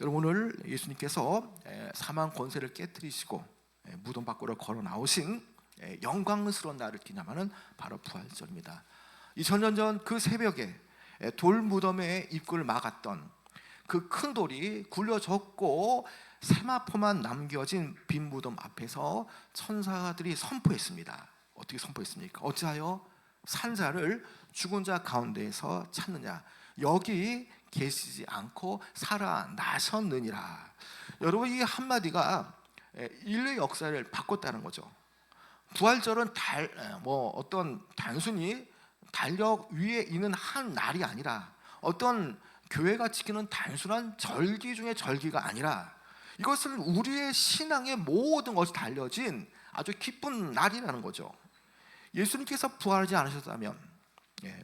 여러분, 오늘 예수님께서 사망 권세를 깨뜨리시고 무덤 밖으로 걸어 나오신 영광스러운 날을 기념하는 바로 부활절입니다. 2000년 전 그 새벽에 돌 무덤의 입구를 막았던 그 큰 돌이 굴려졌고 세마포만 남겨진 빈 무덤 앞에서 천사들이 선포했습니다. 어떻게 선포했습니까? 어찌하여 산자를 죽은 자 가운데에서 찾느냐? 여기 계시지 않고 살아나셨느니라. 여러분, 이 한마디가 인類역사를 바꿨다는 거죠. 부활절은 어떤 단순히 달력 위에 있는 한 날이 아니라 어떤 교회가 지키는 단순한 절기 중에 절기가 아니라 이것은 우리의 신앙의 모든 것이 달려진 아주 기쁜 날이라는 거죠. 예수님께서 부활하지 않으셨다면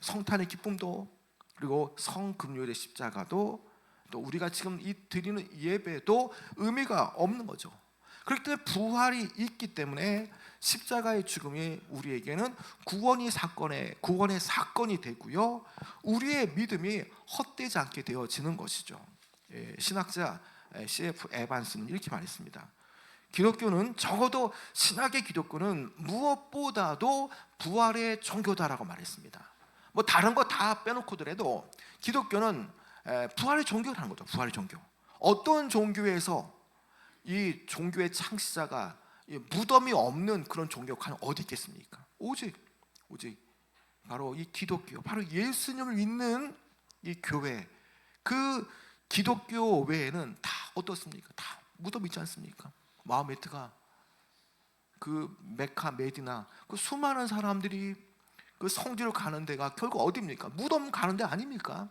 성탄의 기쁨도, 그리고 성금요일의 십자가도, 또 우리가 지금 드리는 예배도 의미가 없는 거죠. 그렇기 때문에 부활이 있기 때문에 십자가의 죽음이 우리에게는 구원의 사건이 되고요, 우리의 믿음이 헛되지 않게 되어지는 것이죠. 신학자 C.F. 에반스는 이렇게 말했습니다. 기독교는, 적어도 신학의 기독교는 무엇보다도 부활의 종교다라고 말했습니다. 뭐 다른 거 다 빼놓고더라도 기독교는 부활의 종교라는 거죠. 부활의 종교. 어떤 종교에서 이 종교의 창시자가 무덤이 없는 그런 종교가 어디 있겠습니까? 오직 바로 이 기독교, 바로 예수님을 믿는 이 교회, 그 기독교 외에는 다 어떻습니까? 다 무덤 있지 않습니까? 마호메트가 그 메카 메디나 그 수많은 사람들이 그 성지로 가는 데가 결국 어디입니까? 무덤 가는 데 아닙니까?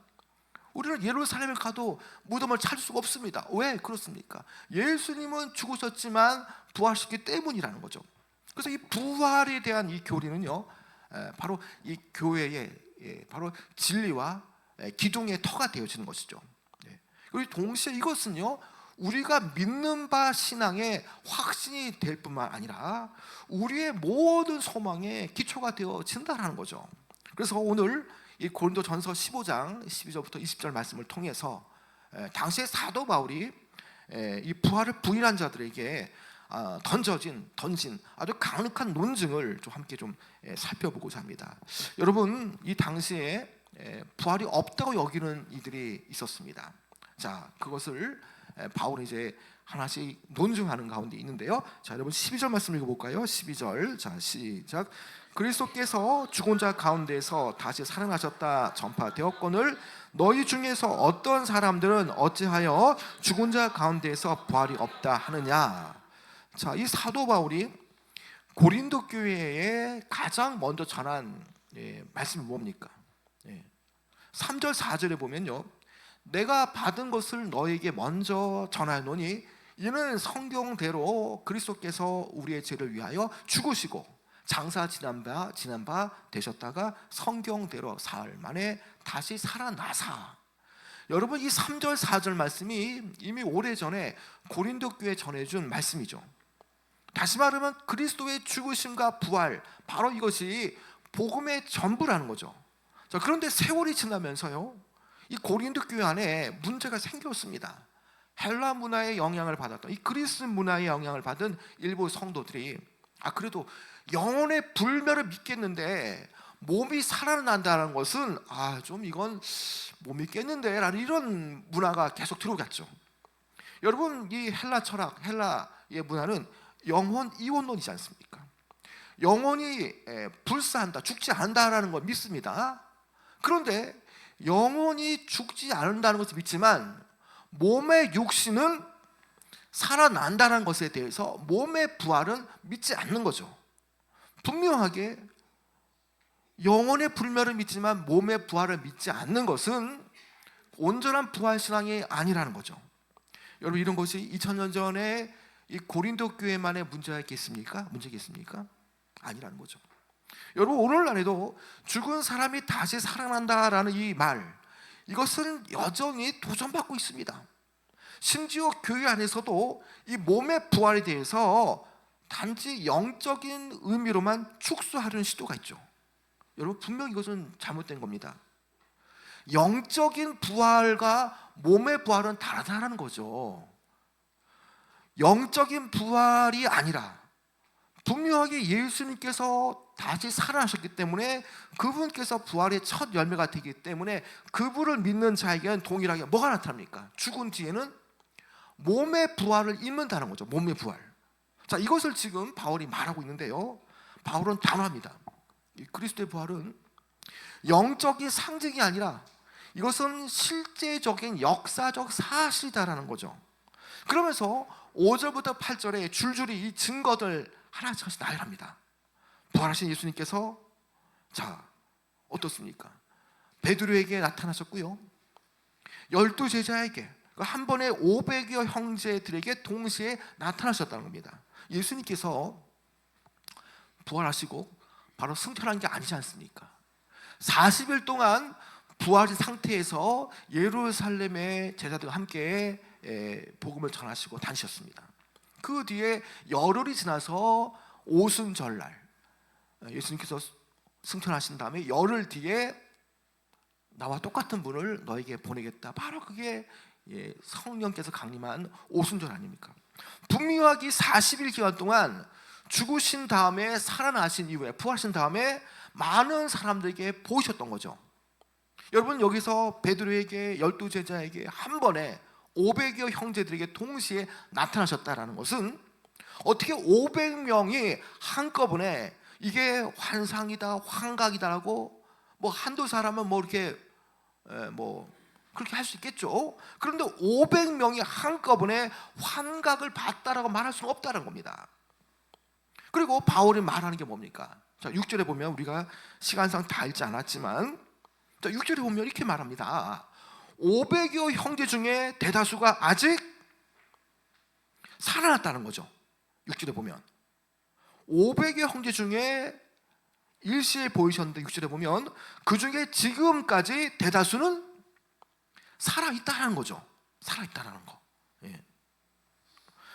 우리는 예루살렘을 가도 무덤을 찾을 수가 없습니다. 왜 그렇습니까? 예수님은 죽으셨지만 부활하셨기 때문이라는 거죠. 그래서 이 부활에 대한 이 교리는요, 바로 이 교회의 바로 진리와 기둥의 터가 되어지는 것이죠. 그리고 동시에 이것은요, 우리가 믿는 바 신앙의 확신이 될 뿐만 아니라 우리의 모든 소망의 기초가 되어진다는 거죠. 그래서 오늘 이 고린도전서 15장 12절부터 20절 말씀을 통해서 당시의 사도 바울이 이 부활을 부인한 자들에게 던진 아주 강력한 논증을 좀 함께 좀 살펴보고자 합니다. 여러분, 이 당시에 부활이 없다고 여기는 이들이 있었습니다. 자, 그것을 바울이 이제 하나씩 논증하는 가운데 있는데요. 자, 여러분 12절 말씀 읽어볼까요? 12절, 자 시작. 그리스도께서 죽은 자 가운데서 다시 살아나셨다 전파되었거늘 너희 중에서 어떤 사람들은 어찌하여 죽은 자 가운데서 부활이 없다 하느냐. 자, 이 사도 바울이 고린도 교회에 가장 먼저 전한 말씀이 뭡니까? 3절 4절에 보면요, 내가 받은 것을 너에게 먼저 전하노니 이는 성경대로 그리스도께서 우리의 죄를 위하여 죽으시고 장사 지난 바 되셨다가 성경대로 사흘 만에 다시 살아나사. 여러분, 이 3절 4절 말씀이 이미 오래전에 고린도 교회에 전해준 말씀이죠. 다시 말하면 그리스도의 죽으심과 부활, 바로 이것이 복음의 전부라는 거죠. 자, 그런데 세월이 지나면서요, 이 고린도 교회 안에 문제가 생겼습니다. 헬라 문화의 영향을 받았던, 이 그리스 문화의 영향을 받은 일부 성도들이 그래도 영혼의 불멸을 믿겠는데 몸이 살아난다는 것은 좀 이건 못 믿겠는데 라는 이런 문화가 계속 들어갔죠. 여러분, 이 헬라 철학, 헬라의 문화는 영혼 이혼론이지 않습니까? 영혼이 불사한다, 죽지 않는다라는 걸 믿습니다. 그런데 영혼이 죽지 않는다는 것을 믿지만 몸의 육신은 살아난다는 것에 대해서 몸의 부활은 믿지 않는 거죠. 분명하게 영혼의 불멸을 믿지만 몸의 부활을 믿지 않는 것은 온전한 부활신앙이 아니라는 거죠. 여러분, 이런 것이 2000년 전에 이 고린도 교회만의 문제겠습니까? 아니라는 거죠. 여러분, 오늘날에도 죽은 사람이 다시 살아난다라는 이 말, 이것은 여전히 도전받고 있습니다. 심지어 교회 안에서도 이 몸의 부활에 대해서 단지 영적인 의미로만 축소하려는 시도가 있죠. 여러분, 분명히 이것은 잘못된 겁니다. 영적인 부활과 몸의 부활은 다르다는 거죠. 영적인 부활이 아니라 분명하게 예수님께서 다시 살아나셨기 때문에 그분께서 부활의 첫 열매가 되기 때문에 그분을 믿는 자에게는 동일하게 뭐가 나타납니까? 죽은 뒤에는 몸의 부활을 입는다는 거죠. 몸의 부활. 자, 이것을 지금 바울이 말하고 있는데요, 바울은 단호합니다. 이 그리스도의 부활은 영적인 상징이 아니라 이것은 실제적인 역사적 사실이다라는 거죠. 그러면서 5절부터 8절에 줄줄이 이 증거들 하나씩 나열합니다. 부활하신 예수님께서 자 어떻습니까? 베드로에게 나타나셨고요, 12제자에게 한 번에 500여 형제들에게 동시에 나타나셨다는 겁니다. 예수님께서 부활하시고 바로 승천한 게 아니지 않습니까? 40일 동안 부활인 상태에서 예루살렘의 제자들과 함께 복음을 전하시고 다니셨습니다. 그 뒤에 열흘이 지나서 오순절날 예수님께서 승천하신 다음에 열흘 뒤에 나와 똑같은 분을 너에게 보내겠다, 바로 그게 성령께서 강림한 오순절 아닙니까? 분명하게 40일 기간 동안 죽으신 다음에 살아나신 이후에 부활하신 다음에 많은 사람들에게 보이셨던 거죠. 여러분, 여기서 베드로에게 12제자에게 한 번에 500여 형제들에게 동시에 나타나셨다라는 것은 어떻게 500명이 한꺼번에 이게 환상이다, 환각이다라고 뭐 한두 사람은 뭐 이렇게 뭐 그렇게 할 수 있겠죠. 그런데 500명이 한꺼번에 환각을 봤다라고 말할 수는 없다는 겁니다. 그리고 바울이 말하는 게 뭡니까? 자, 6절에 보면 우리가 시간상 다 읽지 않았지만, 자, 6절에 보면 이렇게 말합니다. 500여 형제 중에 대다수가 아직 살아났다는 거죠. 6절에 보면 500여 형제 중에 일시에 보이셨는데 6절에 보면 그 중에 지금까지 대다수는 살아있다는 거죠. 살아있다는 거.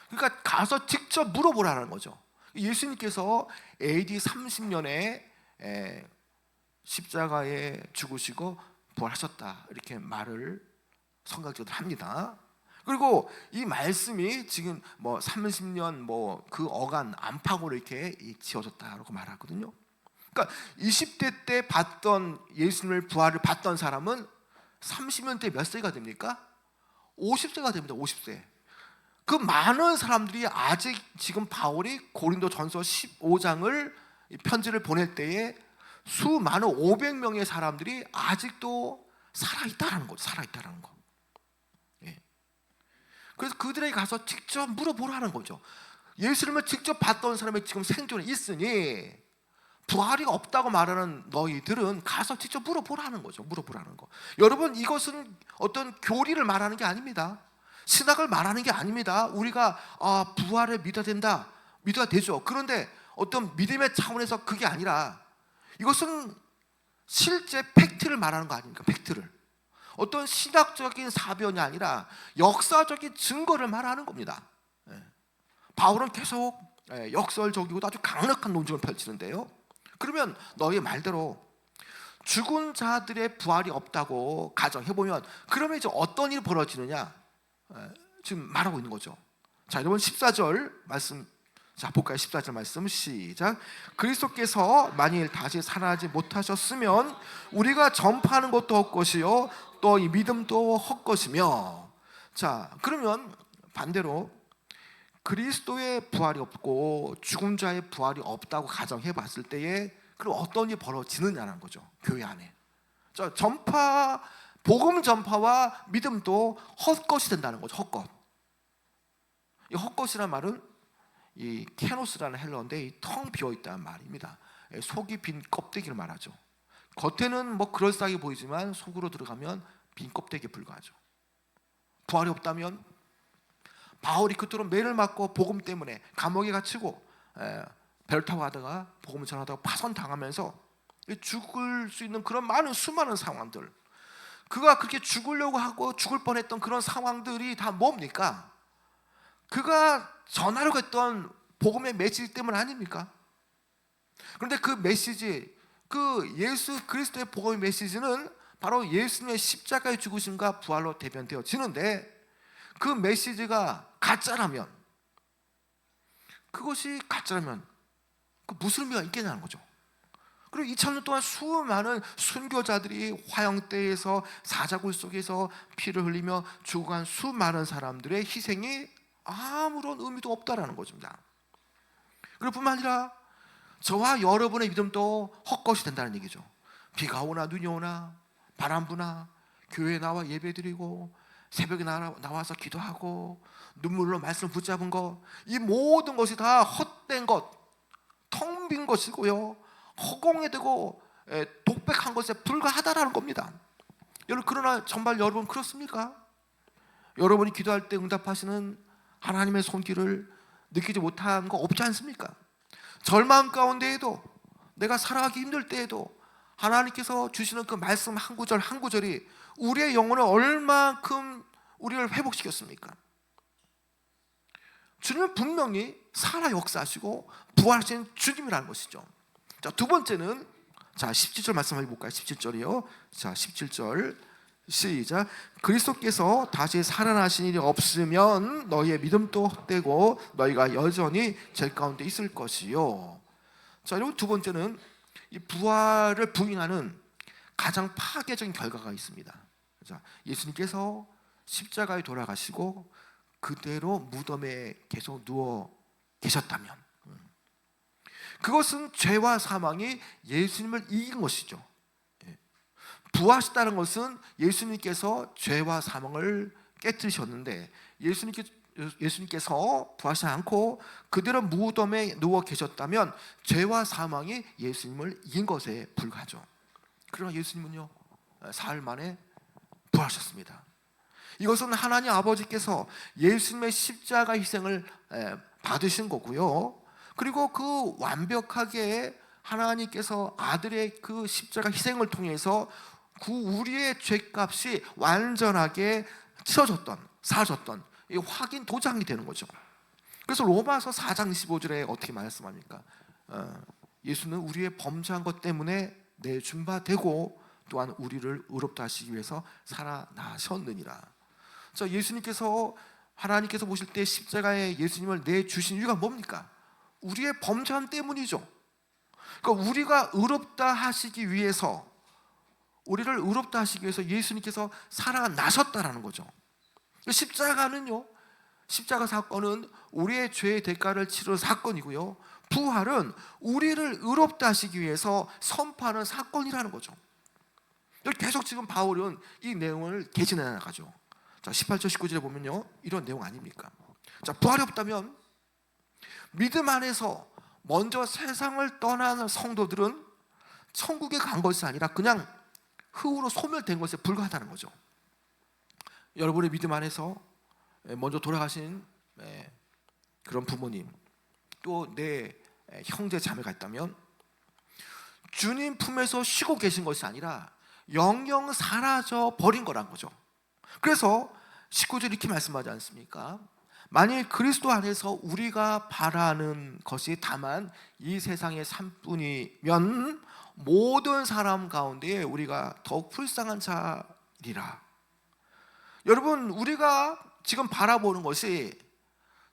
그러니까 가서 직접 물어보라는 거죠. 예수님께서 AD 30년에 십자가에 죽으시고 부활하셨다, 이렇게 말을 성경적으로 합니다. 그리고 이 말씀이 지금 뭐 30년 뭐 그 어간 안팎으로 이렇게 지어졌다라고 말하거든요. 그러니까 20대 때 봤던 예수님을 부활을 봤던 사람은 30년 때 몇 세가 됩니까? 50세가 됩니다. 50세. 그 많은 사람들이 아직 지금 바울이 고린도전서 15장을 편지를 보낼 때에 수많은 500명의 사람들이 아직도 살아있다는 거죠. 살아있다는 거. 그래서 그들에게 가서 직접 물어보라는 거죠. 예수님을 직접 봤던 사람이 지금 생존에 있으니 부활이 없다고 말하는 너희들은 가서 직접 물어보라는 거죠. 물어보라는 거. 여러분, 이것은 어떤 교리를 말하는 게 아닙니다. 신학을 말하는 게 아닙니다. 우리가 부활을 믿어야 된다, 믿어야 되죠. 그런데 어떤 믿음의 차원에서 그게 아니라 이것은 실제 팩트를 말하는 거 아닙니까? 팩트를. 어떤 신학적인 사변이 아니라 역사적인 증거를 말하는 겁니다. 바울은 계속 역설적이고 아주 강력한 논증을 펼치는데요, 그러면 너희 말대로 죽은 자들의 부활이 없다고 가정해보면 그러면 이제 어떤 일이 벌어지느냐, 지금 말하고 있는 거죠. 자, 여러분 14절 말씀, 자 볼까요? 14절 말씀 시작. 그리스도께서 만일 다시 살아나지 못하셨으면 우리가 전파하는 것도 헛것이요 또 이 믿음도 헛것이며. 자, 그러면 반대로 그리스도의 부활이 없고 죽은 자의 부활이 없다고 가정해 봤을 때에 그럼 어떤 일이 벌어지느냐는 거죠. 교회 안에. 자, 전파, 복음 전파와 믿음도 헛것이 된다는 거죠. 헛것. 이 헛것이라는 말은 이 케노스라는 헬러인데 텅 비어 있다는 말입니다. 속이 빈 껍데기를 말하죠. 겉에는 뭐 그럴싸하게 보이지만 속으로 들어가면 빈 껍데기에 불과하죠. 부활이 없다면 바울이 그토록 매를 맞고 복음 때문에 감옥에 갇히고 배를 타고 가다가 복음을 전하다가 파손당하면서 죽을 수 있는 그런 많은 수많은 상황들, 그가 그렇게 죽으려고 하고 죽을 뻔했던 그런 상황들이 다 뭡니까? 그가 전하려고 했던 복음의 메시지 때문 아닙니까? 그런데 그 메시지, 그 예수 그리스도의 복음의 메시지는 바로 예수님의 십자가의 죽으심과 부활로 대변되어지는데, 그 메시지가 가짜라면, 그것이 가짜라면 그 무슨 의미가 있겠냐는 거죠. 그리고 2000년 동안 수많은 순교자들이 화형대에서 사자굴 속에서 피를 흘리며 죽어간 수많은 사람들의 희생이 아무런 의미도 없다라는 것입니다. 그럴 뿐만 아니라 저와 여러분의 믿음도 헛것이 된다는 얘기죠. 비가 오나 눈이 오나 바람 부나 교회에 나와 예배드리고 새벽에 나와서 기도하고 눈물로 말씀을 붙잡은 것, 이 모든 것이 다 헛된 것, 텅 빈 것이고요, 허공에 대고 독백한 것에 불과하다라는 겁니다. 여러분, 그러나 정말 여러분 그렇습니까? 여러분이 기도할 때 응답하시는 하나님의 손길을 느끼지 못한 거 없지 않습니까? 절망 가운데에도, 내가 살아가기 힘들 때에도 하나님께서 주시는 그 말씀 한 구절 한 구절이 우리의 영혼을 얼만큼 우리를 회복시켰습니까? 주님은 분명히 살아 역사하시고 부활하신 주님이라는 것이죠. 자, 두 번째는, 자 17절 말씀 한번 볼까요? 17절이요. 자 17절 시작. 그리스도께서 다시 살아나신 일이 없으면 너희의 믿음도 헛되고 너희가 여전히 죄 가운데 있을 것이요. 자, 여러분, 두 번째는 이 부활을 부인하는 가장 파괴적인 결과가 있습니다. 자, 예수님께서 십자가에 돌아가시고 그대로 무덤에 계속 누워 계셨다면, 그것은 죄와 사망이 예수님을 이긴 것이죠. 부활하셨다는 것은 예수님께서 죄와 사망을 깨뜨리셨는데, 예수님께서 부활하시지 않고 그대로 무덤에 누워 계셨다면 죄와 사망이 예수님을 이긴 것에 불과하죠. 그러나 예수님은요, 사흘 만에 부활하셨습니다. 이것은 하나님 아버지께서 예수님의 십자가 희생을 받으신 거고요, 그리고 그 완벽하게 하나님께서 아들의 그 십자가 희생을 통해서 그 우리의 죄값이 완전하게 치러졌던, 사라졌던 이 확인 도장이 되는 거죠. 그래서 로마서 4장 15절에 어떻게 말씀합니까? 예수는 우리의 범죄한 것 때문에 내준 바 되고 또한 우리를 의롭다 하시기 위해서 살아나셨느니라. 자, 예수님께서, 하나님께서 보실 때 십자가에 예수님을 내주신 이유가 뭡니까? 우리의 범죄함 때문이죠. 그러니까 우리가 의롭다 하시기 위해서, 우리를 의롭다 하시기 위해서 예수님께서 살아나셨다라는 거죠. 십자가는요, 십자가 사건은 우리의 죄의 대가를 치르는 사건이고요, 부활은 우리를 의롭다 하시기 위해서 선포하는 사건이라는 거죠. 계속 지금 바울은 이 내용을 개진해 나가죠. 자, 18절 19절에 보면요, 이런 내용 아닙니까? 자, 부활이 없다면 믿음 안에서 먼저 세상을 떠나는 성도들은 천국에 간 것이 아니라 그냥 흙으로 소멸된 것에 불과하다는 거죠. 여러분의 믿음 안에서 먼저 돌아가신 그런 부모님, 또 내 형제 자매가 있다면 주님 품에서 쉬고 계신 것이 아니라 영영 사라져 버린 거란 거죠. 그래서 19절 이렇게 말씀하지 않습니까? 만일 그리스도 안에서 우리가 바라는 것이 다만 이 세상의 삶뿐이면 모든 사람 가운데 우리가 더욱 불쌍한 자리라. 여러분, 우리가 지금 바라보는 것이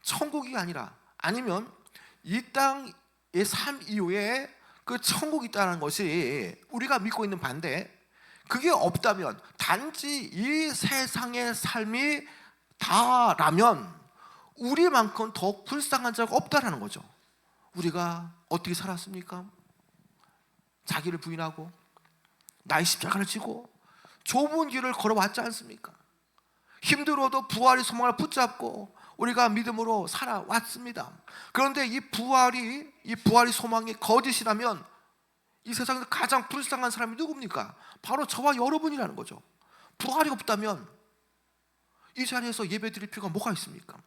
천국이 아니라, 아니면 이 땅의 삶 이후에 그 천국이 있다는 것이 우리가 믿고 있는 반대, 그게 없다면, 단지 이 세상의 삶이 다라면 우리만큼 더 불쌍한 자가 없다라는 거죠. 우리가 어떻게 살았습니까? 자기를 부인하고 나의 십자가를 지고 좁은 길을 걸어왔지 않습니까? 힘들어도 부활의 소망을 붙잡고 우리가 믿음으로 살아왔습니다. 그런데 이 부활이 소망이 거짓이라면 이 세상에서 가장 불쌍한 사람이 누굽니까? 바로 저와 여러분이라는 거죠. 부활이 없다면 이 자리에서 예배 드릴 필요가 뭐가 있습니까?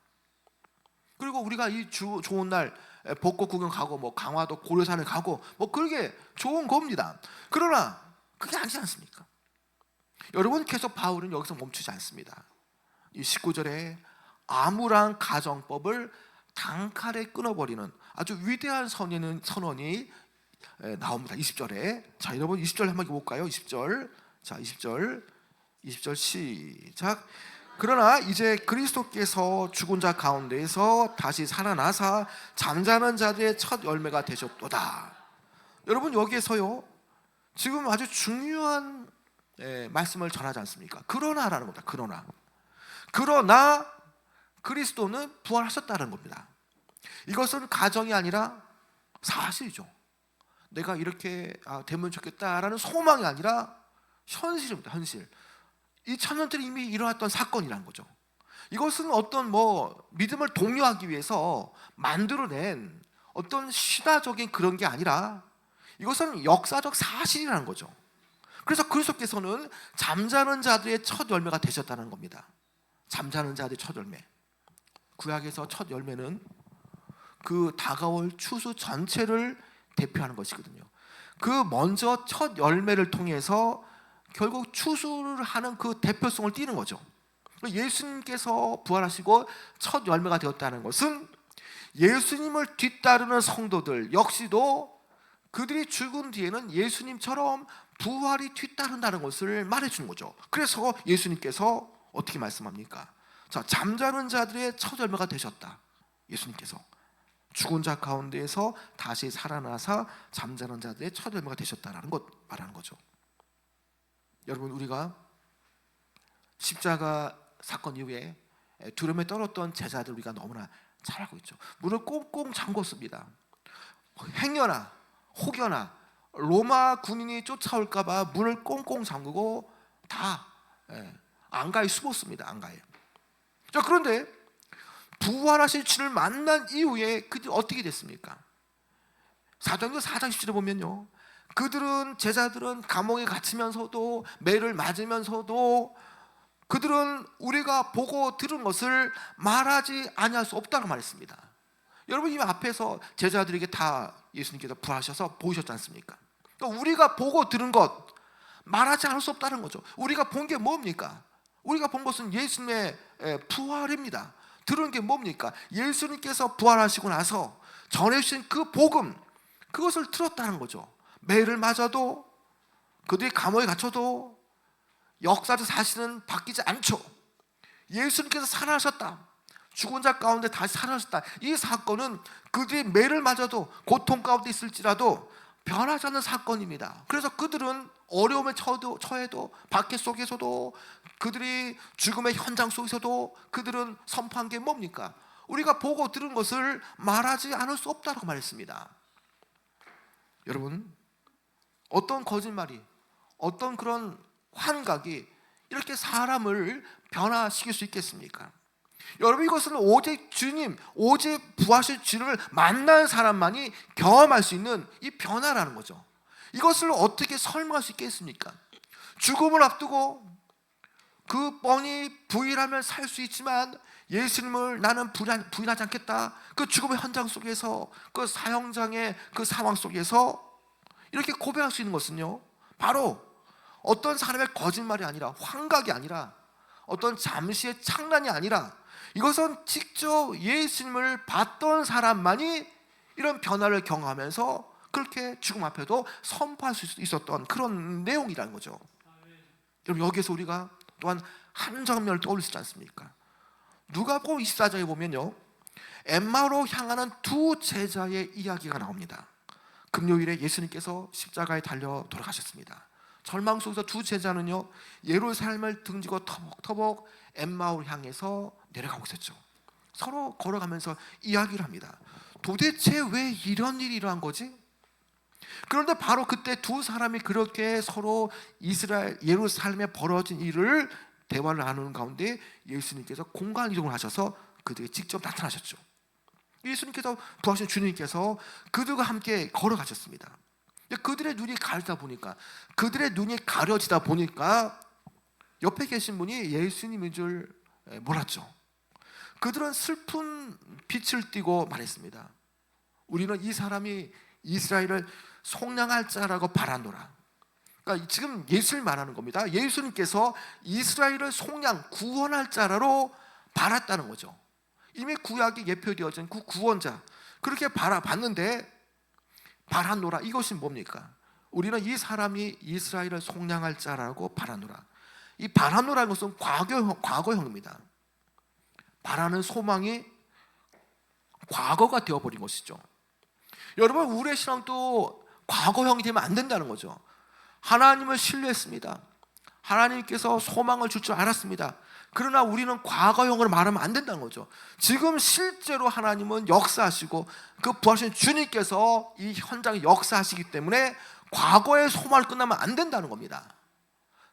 그리고 우리가 이 좋은 날 벚꽃 구경 가고 뭐 강화도 고려산을 가고 뭐 그게 좋은 겁니다. 그러나 그게 아니지 않습니까? 여러분, 계속 바울은 여기서 멈추지 않습니다. 이 19절에 암울한 가정법을 단칼에 끊어버리는 아주 위대한 선언이 나옵니다. 20절에. 자, 여러분 20절 한번 볼까요? 20절 자, 20절 시작. 그러나 이제 그리스도께서 죽은 자 가운데에서 다시 살아나사 잠자는 자들의 첫 열매가 되셨도다. 여러분, 여기에서요 지금 아주 중요한 말씀을 전하지 않습니까? 그러나라는 겁니다. 그러나 그리스도는 부활하셨다는 겁니다. 이것은 가정이 아니라 사실이죠. 내가 이렇게 되면 좋겠다라는 소망이 아니라 현실입니다. 현실. 2000년 전에 이미 일어났던 사건이라는 거죠. 이것은 어떤 믿음을 독려하기 위해서 만들어낸 어떤 신화적인 그런 게 아니라 이것은 역사적 사실이라는 거죠. 그래서 그리스도께서는 잠자는 자들의 첫 열매가 되셨다는 겁니다. 잠자는 자들의 첫 열매. 구약에서 첫 열매는 그 다가올 추수 전체를 대표하는 것이거든요. 그 먼저 첫 열매를 통해서 결국 추수를 하는 그 대표성을 띠는 거죠. 예수님께서 부활하시고 첫 열매가 되었다는 것은 예수님을 뒤따르는 성도들 역시도 그들이 죽은 뒤에는 예수님처럼 부활이 뒤따른다는 것을 말해주는 거죠. 그래서 예수님께서 어떻게 말씀합니까? 자, 잠자는 자들의 첫 열매가 되셨다. 예수님께서 죽은 자 가운데에서 다시 살아나사 잠자는 자들의 첫 열매가 되셨다라는 것 말하는 거죠. 여러분, 우리가 십자가 사건 이후에 두려움에 떨었던 제자들 우리가 너무나 잘 알고 있죠. 문을 꽁꽁 잠궜습니다. 행여나 혹여나 로마 군인이 쫓아올까 봐 문을 꽁꽁 잠그고 다 안가에 숨었습니다. 안가에. 자, 그런데 부활하실 주를 만난 이후에 그들이 어떻게 됐습니까? 사도행전 4장 10절에 보면요, 제자들은 감옥에 갇히면서도 매를 맞으면서도 그들은 우리가 보고 들은 것을 말하지 아니할 수 없다고 말했습니다. 여러분, 이 앞에서 제자들에게 다 예수님께서 부활하셔서 보이셨지 않습니까? 그러니까 우리가 보고 들은 것 말하지 않을 수 없다는 거죠. 우리가 본 게 뭡니까? 우리가 본 것은 예수님의 부활입니다. 들은 게 뭡니까? 예수님께서 부활하시고 나서 전해주신 그 복음, 그것을 들었다는 거죠. 매를 맞아도 그들이 감옥에 갇혀도 역사적 사실은 바뀌지 않죠. 예수님께서 살아나셨다, 죽은 자 가운데 다시 살아나셨다. 이 사건은 그들이 매를 맞아도 고통 가운데 있을지라도 변하지 않는 사건입니다. 그래서 그들은 어려움에 처해도 박해 속에서도 그들이 죽음의 현장 속에서도 그들은 선포한 게 뭡니까? 우리가 보고 들은 것을 말하지 않을 수 없다고 말했습니다. 여러분, 어떤 거짓말이, 어떤 그런 환각이 이렇게 사람을 변화시킬 수 있겠습니까? 여러분, 이것은 오직 주님, 오직 부활하실 주를 만난 사람만이 경험할 수 있는 이 변화라는 거죠. 이것을 어떻게 설명할 수 있겠습니까? 죽음을 앞두고 그 뻔히 부인하면 살 수 있지만 예수님을 나는 부인하지 않겠다, 그 죽음의 현장 속에서, 그 사형장의 그 상황 속에서 이렇게 고백할 수 있는 것은요, 바로 어떤 사람의 거짓말이 아니라, 환각이 아니라, 어떤 잠시의 장난이 아니라, 이것은 직접 예수님을 봤던 사람만이 이런 변화를 경험하면서 그렇게 죽음 앞에도 선포할 수 있었던 그런 내용이라는 거죠. 여러분, 여기에서 우리가 또한 한 장면을 떠올릴 수 있지 않습니까? 누가복음 24장에 보면요, 엠마오로 향하는 두 제자의 이야기가 나옵니다. 금요일에 예수님께서 십자가에 달려 돌아가셨습니다. 절망 속에서 두 제자는요, 예루살렘을 등지고 터벅터벅 엠마오를 향해서 내려가고 있었죠. 서로 걸어가면서 이야기를 합니다. 도대체 왜 이런 일이 일어난 거지? 그런데 바로 그때 두 사람이 그렇게 서로 예루살렘에 벌어진 일을 대화를 나누는 가운데 예수님께서 공간 이동을 하셔서 그들에게 직접 나타나셨죠. 예수님께서, 부활하신 주님께서 그들과 함께 걸어가셨습니다. 그들의 눈이 가려지다 보니까 옆에 계신 분이 예수님인 줄 몰랐죠. 그들은 슬픈 빛을 띠고 말했습니다. 우리는 이 사람이 이스라엘을 속량할 자라고 바라노라. 그러니까 지금 예수를 말하는 겁니다. 예수님께서 이스라엘을 구원할 자라로 바랐다는 거죠. 이미 구약에 예표되어진 그 구원자, 그렇게 바라봤는데 바라노라, 이것이 뭡니까? 우리는 이 사람이 이스라엘을 속량할 자라고 바라노라. 이 바라노라는 것은 과거형입니다. 바라는 소망이 과거가 되어버린 것이죠. 여러분, 우리의 신앙도 과거형이 되면 안 된다는 거죠. 하나님을 신뢰했습니다. 하나님께서 소망을 줄 줄 알았습니다. 그러나 우리는 과거형으로 말하면 안 된다는 거죠. 지금 실제로 하나님은 역사하시고 그 부활하신 주님께서 이 현장에 역사하시기 때문에 과거의 소망을 끝나면 안 된다는 겁니다.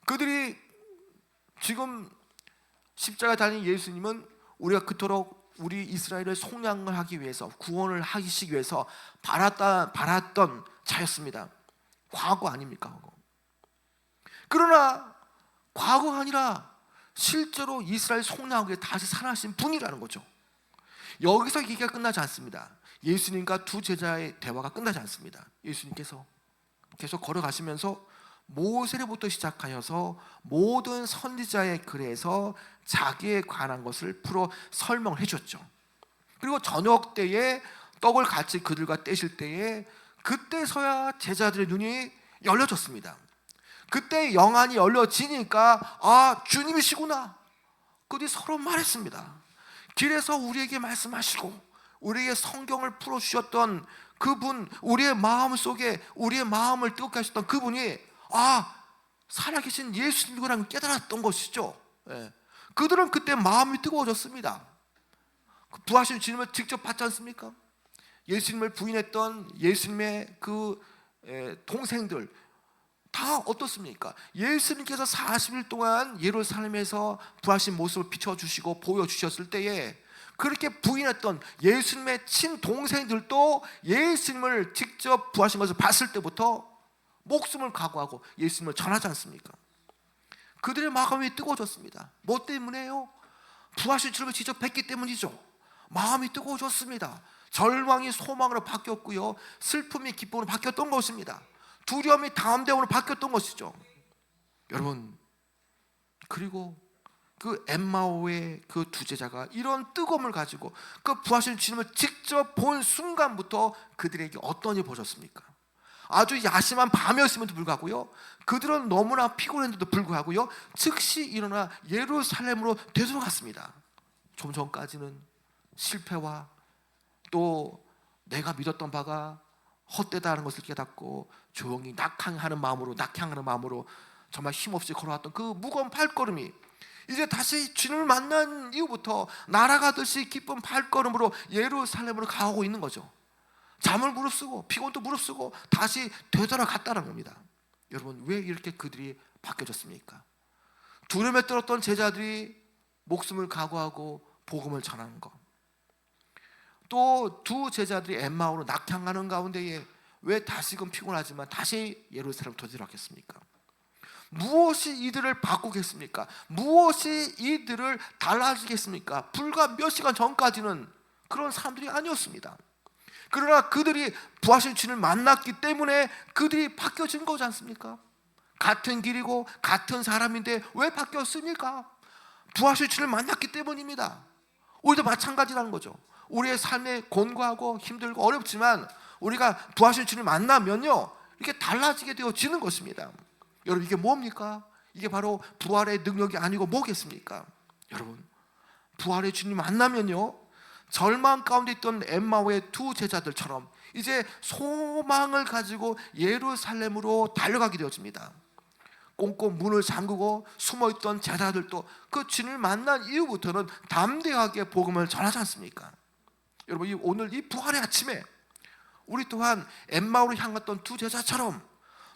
그들이 지금 십자가에 달린 예수님은 우리가 그토록 우리 이스라엘을 속량을 하기 위해서, 구원을 하시기 위해서 바랐던 자였습니다. 과거 아닙니까? 그러나 과거가 아니라 실제로 이스라엘 속량하기 위해 다시 살아나신 분이라는 거죠. 여기서 얘기가 끝나지 않습니다. 예수님과 두 제자의 대화가 끝나지 않습니다. 예수님께서 계속 걸어가시면서 모세로부터 시작하여서 모든 선지자의 글에서 자기에 관한 것을 풀어 설명을 해줬죠. 그리고 저녁 때에 떡을 같이 그들과 떼실 때에 그때서야 제자들의 눈이 열려졌습니다. 그때 영안이 열려지니까 아, 주님이시구나. 그들이 서로 말했습니다. 길에서 우리에게 말씀하시고 우리에게 성경을 풀어주셨던 그분, 우리의 마음 속에 우리의 마음을 뜨겁게 하셨던 그분이 아, 살아계신 예수님이라는 깨달았던 것이죠. 예. 그들은 그때 마음이 뜨거워졌습니다. 부활하신 주님을 직접 봤지 않습니까? 예수님을 부인했던 예수님의 그 동생들 다 어떻습니까? 예수님께서 40일 동안 예루살렘에서 부활하신 모습을 비춰주시고 보여주셨을 때에 그렇게 부인했던 예수님의 친동생들도 예수님을 직접 부활하신 것을 봤을 때부터 목숨을 각오하고 예수님을 전하지 않습니까? 그들의 마음이 뜨거워졌습니다. 뭐 때문에요? 부활하신 주님을 직접 뵙기 때문이죠. 마음이 뜨거워졌습니다. 절망이 소망으로 바뀌었고요, 슬픔이 기쁨으로 바뀌었던 것입니다. 두려움이 담대함으로 바뀌었던 것이죠. 여러분, 그리고 그 엠마오의 그 두 제자가 이런 뜨거움을 가지고 그 부활하신 주님을 직접 본 순간부터 그들에게 어떤 일이 벌어졌습니까? 아주 야심한 밤이었음에도 불구하고요, 그들은 너무나 피곤했는데도 불구하고요, 즉시 일어나 예루살렘으로 되돌아갔습니다. 좀 전까지는 실패와 또 내가 믿었던 바가 헛되다는 것을 깨닫고 조용히 낙향하는 마음으로 정말 힘없이 걸어왔던 그 무거운 발걸음이 이제 다시 주님을 만난 이후부터 날아가듯이 기쁜 발걸음으로 예루살렘으로 가고 있는 거죠. 잠을 무릅쓰고 피곤도 무릅쓰고 다시 되돌아갔다는 겁니다. 여러분, 왜 이렇게 그들이 바뀌어졌습니까? 두려움에 떨었던 제자들이 목숨을 각오하고 복음을 전하는 것, 또 두 제자들이 엠마오로 낙향하는 가운데에 왜 다시금 피곤하지만 다시 예루살렘 되돌아갔습니까? 무엇이 이들을 바꾸겠습니까? 무엇이 이들을 달라지겠습니까? 불과 몇 시간 전까지는 그런 사람들이 아니었습니다. 그러나 그들이 부활하신 주님을 만났기 때문에 그들이 바뀌어진 거지 않습니까? 같은 길이고 같은 사람인데 왜 바뀌었습니까? 부활하신 주님을 만났기 때문입니다. 우리도 마찬가지라는 거죠. 우리의 삶에 곤고하고 힘들고 어렵지만 우리가 부활하신 주님을 만나면요, 이렇게 달라지게 되어지는 것입니다. 여러분, 이게 뭡니까? 이게 바로 부활의 능력이 아니고 뭐겠습니까? 여러분, 부활의 주님 만나면요, 절망 가운데 있던 엠마오의 두 제자들처럼 이제 소망을 가지고 예루살렘으로 달려가게 되어집니다. 꽁꽁 문을 잠그고 숨어있던 제자들도 그 주님을 만난 이후부터는 담대하게 복음을 전하지 않습니까? 여러분, 오늘 이 부활의 아침에 우리 또한 엠마오로 향했던 두 제자처럼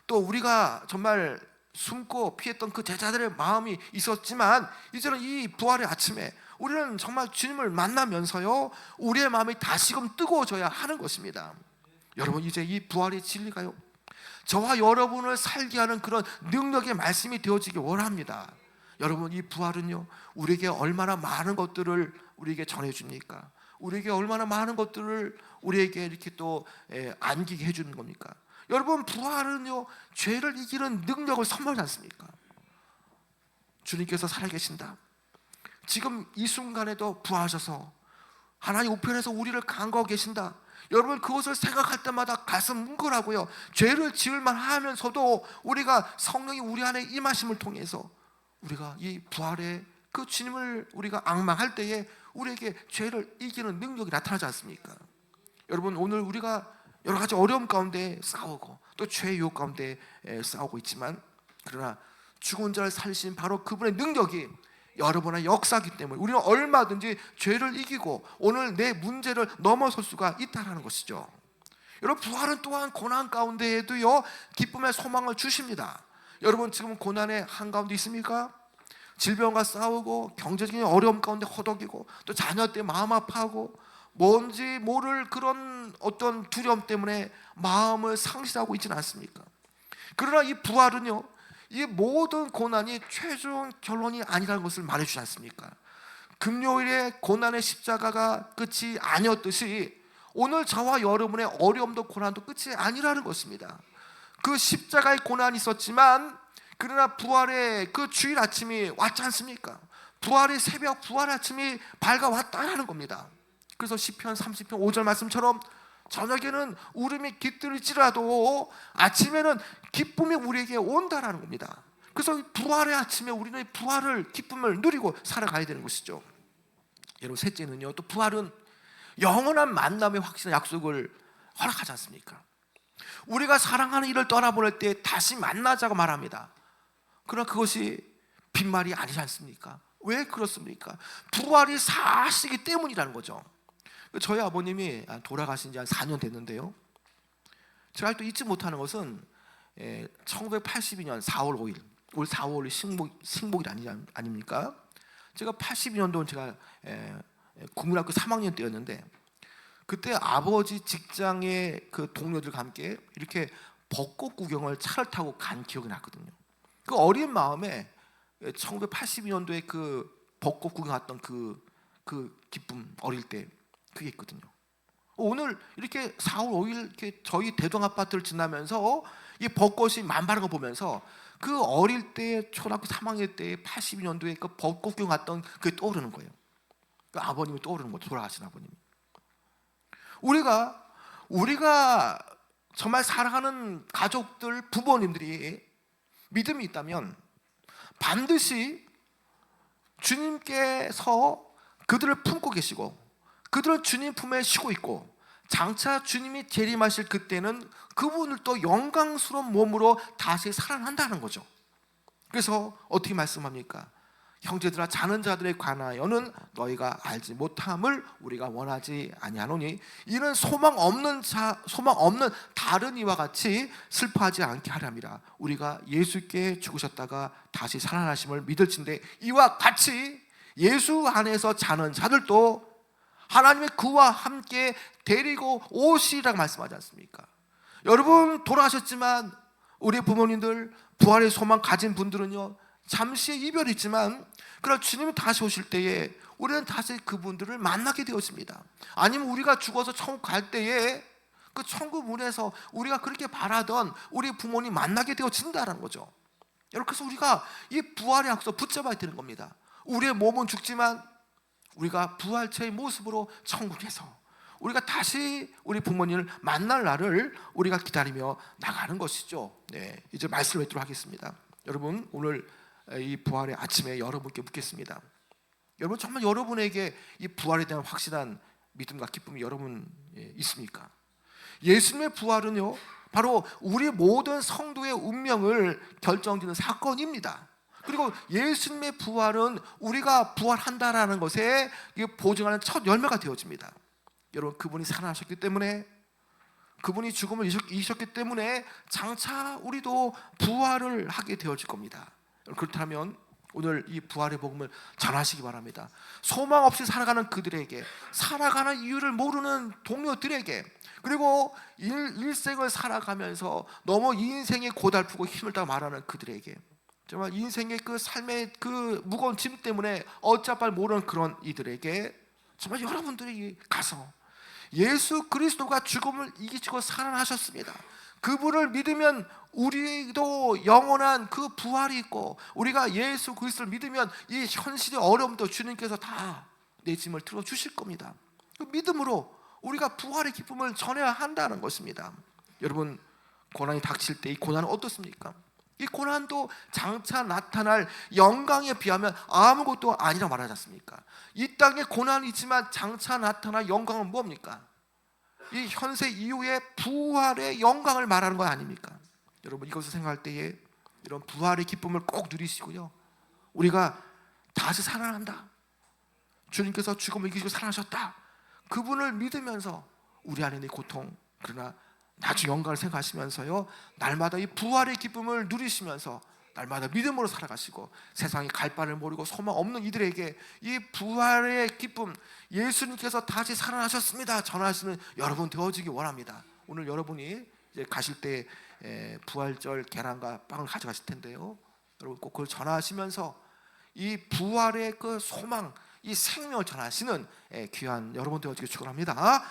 또 우리가 정말 숨고 피했던 그 제자들의 마음이 있었지만 이제는 이 부활의 아침에 우리는 정말 주님을 만나면서요, 우리의 마음이 다시금 뜨거워져야 하는 것입니다. 여러분, 이제 이 부활의 진리가요, 저와 여러분을 살게 하는 그런 능력의 말씀이 되어지기 원합니다. 여러분, 이 부활은요, 우리에게 얼마나 많은 것들을 우리에게 전해줍니까? 우리에게 얼마나 많은 것들을 우리에게 이렇게 또 안기게 해주는 겁니까? 여러분, 부활은요, 죄를 이기는 능력을 선물하지 않습니까? 주님께서 살아계신다. 지금 이 순간에도 부활하셔서 하나님 우편에서 우리를 간구하고 계신다. 여러분, 그것을 생각할 때마다 가슴 뭉클하고요, 죄를 지을만 하면서도 우리가 성령이 우리 안에 임하심을 통해서 우리가 이 부활의 그 주님을 우리가 앙망할 때에 우리에게 죄를 이기는 능력이 나타나지 않습니까? 여러분, 오늘 우리가 여러 가지 어려움 가운데 싸우고 또 죄의 유혹 가운데 싸우고 있지만, 그러나 죽은 자를 살리신 바로 그분의 능력이 여러분의 역사이기 때문에 우리는 얼마든지 죄를 이기고 오늘 내 문제를 넘어설 수가 있다는 것이죠. 여러분, 부활은 또한 고난 가운데에도요 기쁨의 소망을 주십니다. 여러분, 지금 고난의 한가운데 있습니까? 질병과 싸우고 경제적인 어려움 가운데 허덕이고 또 자녀 때문에 마음 아파하고 뭔지 모를 그런 어떤 두려움 때문에 마음을 상실하고 있지는 않습니까? 그러나 이 부활은요, 이 모든 고난이 최종 결론이 아니라는 것을 말해주지 않습니까? 금요일에 고난의 십자가가 끝이 아니었듯이 오늘 저와 여러분의 어려움도 고난도 끝이 아니라는 것입니다. 그 십자가의 고난이 있었지만 그러나 부활의 그 주일 아침이 왔지 않습니까? 부활의 새벽, 부활 아침이 밝아왔다는 겁니다. 그래서 시편 30편 5절 말씀처럼 저녁에는 울음이 깃들일지라도 아침에는 기쁨이 우리에게 온다라는 겁니다. 그래서 부활의 아침에 우리는 부활을, 기쁨을 누리고 살아가야 되는 것이죠. 여러분, 셋째는요, 또 부활은 영원한 만남의 확신의 약속을 허락하지 않습니까? 우리가 사랑하는 이를 떠나보낼 때 다시 만나자고 말합니다. 그러나 그것이 빈말이 아니지 않습니까? 왜 그렇습니까? 부활이 사실이기 때문이라는 거죠. 저희 아버님이 돌아가신 지 한 4년 됐는데요, 제가 또 잊지 못하는 것은 1982년 4월 5일, 올 4월이 식목일 아닙니까? 제가 82년도는 제가 국민학교 3학년 때였는데, 그때 아버지 직장의 그 동료들과 함께 이렇게 벚꽃 구경을 차를 타고 간 기억이 났거든요. 그 어린 마음에 1982년도에 그 벚꽃 구경 왔던 그 기쁨, 어릴 때 그게 있거든요. 오늘 이렇게 4월 5일 이렇게 저희 대동 아파트를 지나면서 이 벚꽃이 만발한 거 보면서 그 어릴 때 초등학교 3학년 때 82년도에 그 벚꽃 구경 왔던 그게 떠오르는 거예요. 그 아버님이 떠오르는 거죠. 돌아가신 아버님이. 우리가 정말 사랑하는 가족들, 부모님들이 믿음이 있다면 반드시 주님께서 그들을 품고 계시고 그들은 주님 품에 쉬고 있고 장차 주님이 재림하실 그때는 그분을 또 영광스러운 몸으로 다시 살아난다는 거죠. 그래서 어떻게 말씀합니까? 형제들아, 자는 자들에 관하여는 너희가 알지 못함을 우리가 원하지 아니하노니 이는 소망 없는 다른 이와 같이 슬퍼하지 않게 하렵니다. 우리가 예수께 죽으셨다가 다시 살아나심을 믿을진대 이와 같이 예수 안에서 자는 자들도 하나님의 그와 함께 데리고 오시라고 말씀하지 않습니까? 여러분, 돌아가셨지만 우리 부모님들, 부활의 소망 가진 분들은요, 잠시의 이별이 있지만 그러나 주님이 다시 오실 때에 우리는 다시 그분들을 만나게 되었습니다. 아니면 우리가 죽어서 천국 갈 때에 그 천국 문에서 우리가 그렇게 바라던 우리 부모님 만나게 되어진다는 거죠. 여러분, 그래서 우리가 이 부활의 약속 붙잡아야 되는 겁니다. 우리의 몸은 죽지만 우리가 부활체의 모습으로 천국에서 우리가 다시 우리 부모님을 만날 날을 우리가 기다리며 나가는 것이죠. 네, 이제 말씀을 맺도록 하겠습니다. 여러분, 오늘 이 부활의 아침에 여러분께 묻겠습니다. 여러분, 정말 여러분에게 이 부활에 대한 확실한 믿음과 기쁨이 여러분 있습니까? 예수님의 부활은요, 바로 우리 모든 성도의 운명을 결정짓는 사건입니다. 그리고 예수님의 부활은 우리가 부활한다라는 것에 보증하는 첫 열매가 되어집니다. 여러분, 그분이 살아나셨기 때문에, 그분이 죽음을 이기셨기 때문에 장차 우리도 부활을 하게 되어질 겁니다. 그렇다면 오늘 이 부활의 복음을 전하시기 바랍니다. 소망 없이 살아가는 그들에게, 살아가는 이유를 모르는 동료들에게, 그리고 일생을 살아가면서 너무 인생이 고달프고 힘들다고 말하는 그들에게, 정말 인생의 그 삶의 그 무거운 짐 때문에 어찌할 모르는 그런 이들에게 정말 여러분들이 가서 예수 그리스도가 죽음을 이기시고 살아나셨습니다. 그분을 믿으면 우리도 영원한 그 부활이 있고, 우리가 예수 그리스도를 믿으면 이 현실의 어려움도 주님께서 다 내 짐을 들어주실 겁니다. 그 믿음으로 우리가 부활의 기쁨을 전해야 한다는 것입니다. 여러분, 고난이 닥칠 때 이 고난은 어떻습니까? 이 고난도 장차 나타날 영광에 비하면 아무것도 아니라 말하지 않습니까? 이 땅에 고난이 있지만 장차 나타날 영광은 뭡니까? 이 현세 이후의 부활의 영광을 말하는 거 아닙니까? 여러분, 이것을 생각할 때에 이런 부활의 기쁨을 꼭 누리시고요, 우리가 다시 살아난다, 주님께서 죽음을 이기시고 살아나셨다, 그분을 믿으면서 우리 안에 있는 고통, 그러나 나중 영광을 생각하시면서요, 날마다 이 부활의 기쁨을 누리시면서 날마다 믿음으로 살아가시고, 세상에 갈 바를 모르고 소망 없는 이들에게 이 부활의 기쁨, 예수님께서 다시 살아나셨습니다 전하시는 여러분 되어지기 원합니다. 오늘 여러분이 이제 가실 때 부활절 계란과 빵을 가져가실 텐데요, 여러분 꼭 그걸 전하시면서 이 부활의 그 소망, 이 생명을 전하시는 귀한 여러분 되어지기 축원합니다.